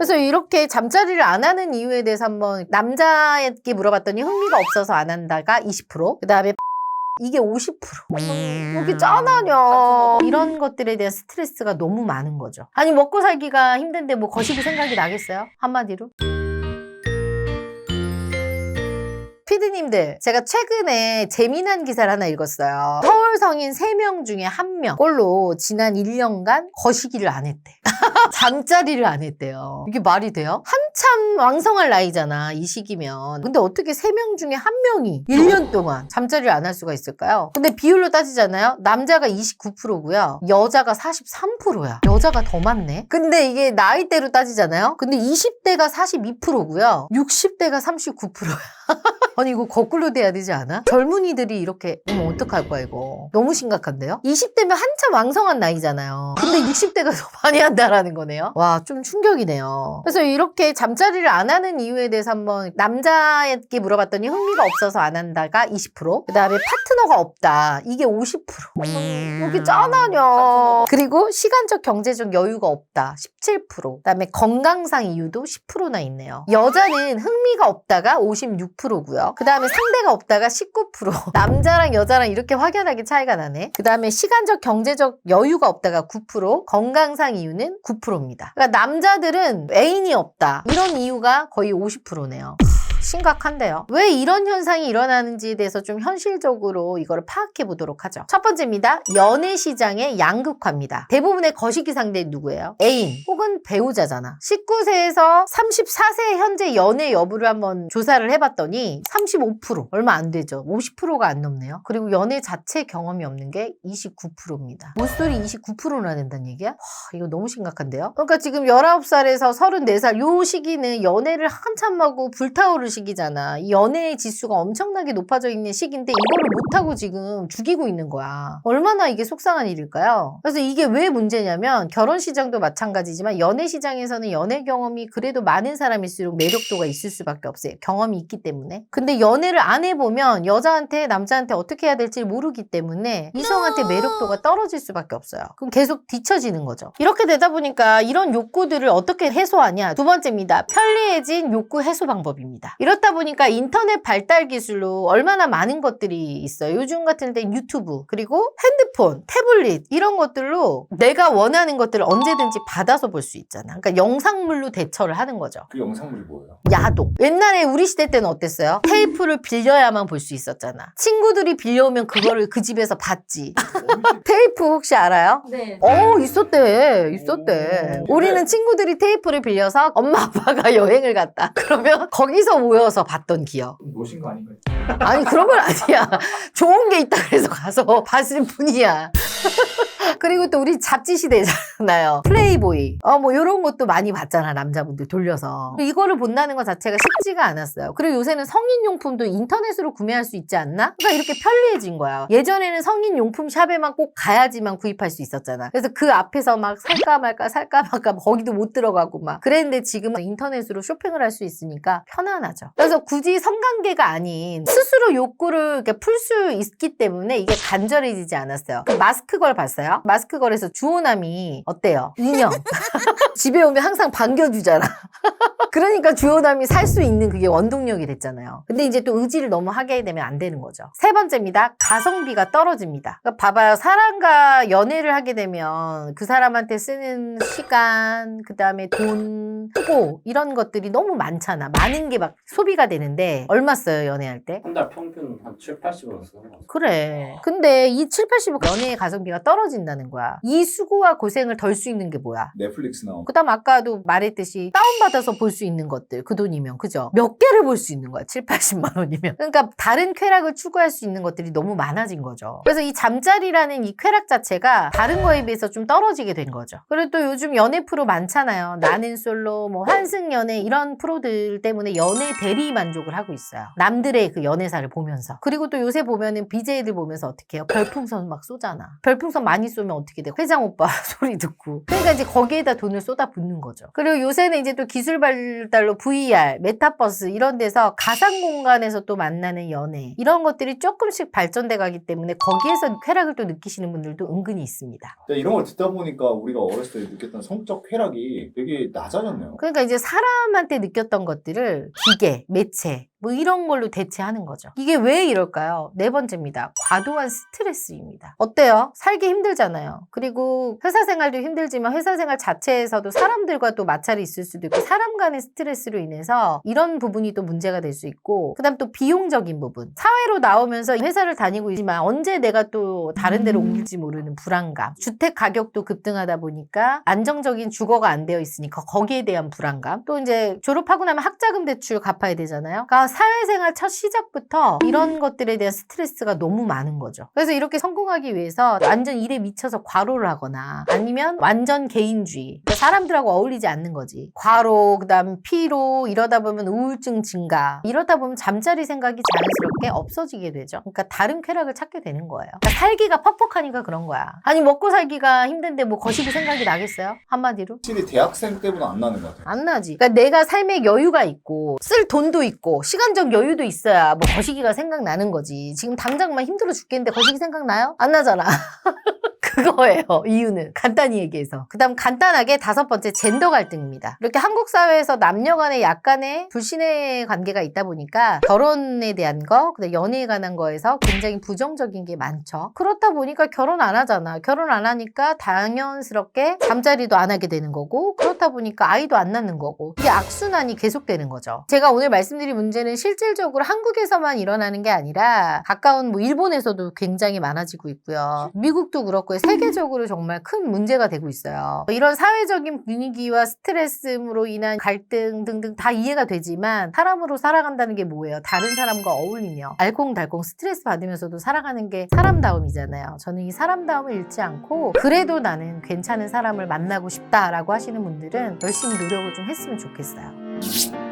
그래서 이렇게 잠자리를 안 하는 이유에 대해서 한번 남자에게 물어봤더니 흥미가 없어서 안 한다가 20%, 그 다음에 이게 50%. 이게 짠하냐. 이런 것들에 대한 스트레스가 너무 많은 거죠. 아니 먹고 살기가 힘든데 뭐 거시기 생각이 나겠어요? 한마디로. 피디님들, 제가 최근에 재미난 기사를 하나 읽었어요. 서울 성인 3명 중에 1명 꼴로 지난 1년간 거시기를 안 했대. 잠자리를 안 했대요. 이게 말이 돼요? 한참 왕성할 나이잖아, 이 시기면. 근데 어떻게 3명 중에 1명이 1년 동안 잠자리를 안 할 수가 있을까요? 근데 비율로 따지잖아요. 남자가 29%고요. 여자가 43%야. 여자가 더 많네. 근데 이게 나이대로 따지잖아요. 근데 20대가 42%고요. 60대가 39%야. 아니 이거 거꾸로 돼야 되지 않아? 젊은이들이 이렇게 어떡할 거야 이거. 너무 심각한데요? 20대면 한참 왕성한 나이잖아요. 근데 60대가 더 많이 한다라는 거네요. 와, 좀 충격이네요. 그래서 이렇게 잠자리를 안 하는 이유에 대해서 한번 남자에게 물어봤더니 흥미가 없어서 안 한다가 20%, 그 다음에 파트너가 없다. 이게 50%. 이게 짠하냐. 그리고 시간적 경제적 여유가 없다. 17%. 그 다음에 건강상 이유도 10%나 있네요. 여자는 흥미가 없다가 56%고요. 그 다음에 상대가 없다가 19%. 남자랑 여자랑 이렇게 확연하게 차이가 나네. 그 다음에 시간적 경제적 여유가 없다가 9%, 건강상 이유는 9%입니다. 그러니까 남자들은 애인이 없다. 이런 이유가 거의 50%네요. 심각한데요. 왜 이런 현상이 일어나는지에 대해서 좀 현실적으로 이거를 파악해 보도록 하죠. 첫 번째입니다. 연애 시장의 양극화입니다. 대부분의 거시기 상대는 누구예요? 애인 혹은 배우자잖아. 19세에서 34세 현재 연애 여부를 한번 조사를 해봤더니 35%, 얼마 안 되죠. 50%가 안 넘네요. 그리고 연애 자체 경험이 없는 게 29%입니다. 모쏠이 29%나 된다는 얘기야? 와, 이거 너무 심각한데요. 그러니까 지금 19살에서 34살 요 시기는 연애를 한참 하고 불타오를 시기잖아. 이 연애의 지수가 엄청나게 높아져 있는 시기인데 이거를 못하고 지금 죽이고 있는 거야. 얼마나 이게 속상한 일일까요? 그래서 이게 왜 문제냐면 결혼 시장도 마찬가지지만 연애 시장에서는 연애 경험이 그래도 많은 사람일수록 매력도가 있을 수밖에 없어요. 경험이 있기 때문에. 근데 연애를 안 해보면 여자한테 남자한테 어떻게 해야 될지 모르기 때문에 이성한테 매력도가 떨어질 수밖에 없어요. 그럼 계속 뒤처지는 거죠. 이렇게 되다 보니까 이런 욕구들을 어떻게 해소하냐? 두 번째입니다. 편리해진 욕구 해소 방법입니다. 이렇다 보니까 인터넷 발달 기술로 얼마나 많은 것들이 있어요. 요즘 같은 때 유튜브, 그리고 핸드폰, 태블릿 이런 것들로 내가 원하는 것들을 언제든지 받아서 볼 수 있잖아. 그러니까 영상물로 대처를 하는 거죠. 그 영상물이 뭐예요? 야동. 옛날에 우리 시대 때는 어땠어요? 테이프를 빌려야만 볼 수 있었잖아. 친구들이 빌려오면 그거를 그 집에서 봤지. 테이프 혹시 알아요? 네. 있었대. 우리는 친구들이 테이프를 빌려서 엄마 아빠가 여행을 갔다. 그러면 거기서 모여서 봤던 기억. 노신 거 아닌가요? 아니 그런 건 아니야. 좋은 게 있다 그래서 가서 봤을 뿐이야. 그리고 또 우리 잡지 시대잖아요. 플레이보이. 뭐 이런 것도 많이 봤잖아. 남자분들 돌려서. 이거를 본다는 것 자체가 쉽지가 않았어요. 그리고 요새는 성인용품도 인터넷으로 구매할 수 있지 않나? 그러니까 이렇게 편리해진 거야. 예전에는 성인용품 샵에만 꼭 가야지만 구입할 수 있었잖아. 그래서 그 앞에서 막 살까 말까 거기도 못 들어가고 막 그랬는데 지금은 인터넷으로 쇼핑을 할 수 있으니까 편안하죠. 그래서 굳이 성관계가 아닌 스스로 욕구를 풀 수 있기 때문에 이게 간절해지지 않았어요. 그 마스크걸 봤어요? 마스크걸에서 주호남이 어때요? 인형. 집에 오면 항상 반겨주잖아. 그러니까 주호남이 살 수 있는 그게 원동력이 됐잖아요. 근데 이제 또 의지를 너무 하게 되면 안 되는 거죠. 세 번째입니다. 가성비가 떨어집니다. 그러니까 봐봐요. 사람과 연애를 하게 되면 그 사람한테 쓰는 시간, 그 다음에 돈, 후보 이런 것들이 너무 많잖아. 많은 게 막 소비가 되는데 얼마 써요 연애할 때? 한 달 평균 한 7, 80원 쓰는 거 같아요. 그래. 근데 이 7, 80은 연애의 가성비가 떨어진다는 거야. 이 수고와 고생을 덜 수 있는 게 뭐야? 넷플릭스 나온 그 다음 아까도 말했듯이 다운받아서 볼 수 있는 것들 그 돈이면 그죠? 몇 개를 볼 수 있는 거야 7, 80만 원이면. 그러니까 다른 쾌락을 추구할 수 있는 것들이 너무 많아진 거죠. 그래서 이 잠자리라는 이 쾌락 자체가 다른 거에 비해서 좀 떨어지게 된 거죠. 그리고 또 요즘 연애 프로 많잖아요. 나는 솔로, 뭐 환승연애 이런 프로들 때문에 연애 대리 만족을 하고 있어요. 남들의 그 연애사를 보면서. 그리고 또 요새 보면은 BJ들 보면서 어떻게 해요? 별풍선 막 쏘잖아. 별풍선 많이 쏘면 어떻게 돼요? 회장 오빠 소리 듣고. 그러니까 이제 거기에다 돈을 쏟아붓는 거죠. 그리고 요새는 이제 또 기술 발달 1달러 VR, 메타버스 이런 데서 가상 공간에서 또 만나는 연애 이런 것들이 조금씩 발전돼 가기 때문에 거기에서 쾌락을 또 느끼시는 분들도 은근히 있습니다. 이런 걸 듣다 보니까 우리가 어렸을 때 느꼈던 성적 쾌락이 되게 낮아졌네요. 그러니까 이제 사람한테 느꼈던 것들을 기계, 매체 뭐 이런 걸로 대체하는 거죠. 이게 왜 이럴까요? 네 번째입니다. 과도한 스트레스입니다. 어때요? 살기 힘들잖아요. 그리고 회사 생활도 힘들지만 회사 생활 자체에서도 사람들과 또 마찰이 있을 수도 있고 사람 간의 스트레스로 인해서 이런 부분이 또 문제가 될 수 있고 그다음 또 비용적인 부분. 사회로 나오면서 회사를 다니고 있지만 언제 내가 또 다른 데로 옮길지 모르는 불안감. 주택 가격도 급등하다 보니까 안정적인 주거가 안 되어 있으니까 거기에 대한 불안감. 또 이제 졸업하고 나면 학자금 대출 갚아야 되잖아요. 그러니까 사회생활 첫 시작부터 이런 것들에 대한 스트레스가 너무 많은 거죠. 그래서 이렇게 성공하기 위해서 완전 일에 미쳐서 과로를 하거나 아니면 완전 개인주의. 그러니까 사람들하고 어울리지 않는 거지. 과로, 그다음 피로 이러다 보면 우울증 증가. 이러다 보면 잠자리 생각이 자연스럽게 없어지게 되죠. 그러니까 다른 쾌락을 찾게 되는 거예요. 그러니까 살기가 퍽퍽하니까 그런 거야. 아니 먹고 살기가 힘든데 뭐 거시기 생각이 나겠어요? 한마디로? 확실히 대학생 때보다 안 나는 것 같아요. 안 나지. 그러니까 내가 삶에 여유가 있고 쓸 돈도 있고 시간적 여유도 있어야 뭐 거시기가 생각나는 거지. 지금 당장만 힘들어 죽겠는데 거시기 생각나요? 안 나잖아. 그거예요. 이유는 간단히 얘기해서. 그 다음 간단하게 다섯 번째 젠더 갈등입니다. 이렇게 한국 사회에서 남녀 간에 약간의 불신의 관계가 있다 보니까 결혼에 대한 거, 그다음 연애에 관한 거에서 굉장히 부정적인 게 많죠. 그렇다 보니까 결혼 안 하잖아. 결혼 안 하니까 당연스럽게 잠자리도 안 하게 되는 거고 그렇다 보니까 아이도 안 낳는 거고 이게 악순환이 계속되는 거죠. 제가 오늘 말씀드린 문제는 실질적으로 한국에서만 일어나는 게 아니라 가까운 뭐 일본에서도 굉장히 많아지고 있고요. 미국도 그렇고 세계적으로 정말 큰 문제가 되고 있어요. 이런 사회적인 분위기와 스트레스로 인한 갈등 등등 다 이해가 되지만 사람으로 살아간다는 게 뭐예요? 다른 사람과 어울리며 알콩달콩 스트레스 받으면서도 살아가는 게 사람다움이잖아요. 저는 이 사람다움을 잃지 않고 그래도 나는 괜찮은 사람을 만나고 싶다라고 하시는 분들은 열심히 노력을 좀 했으면 좋겠어요.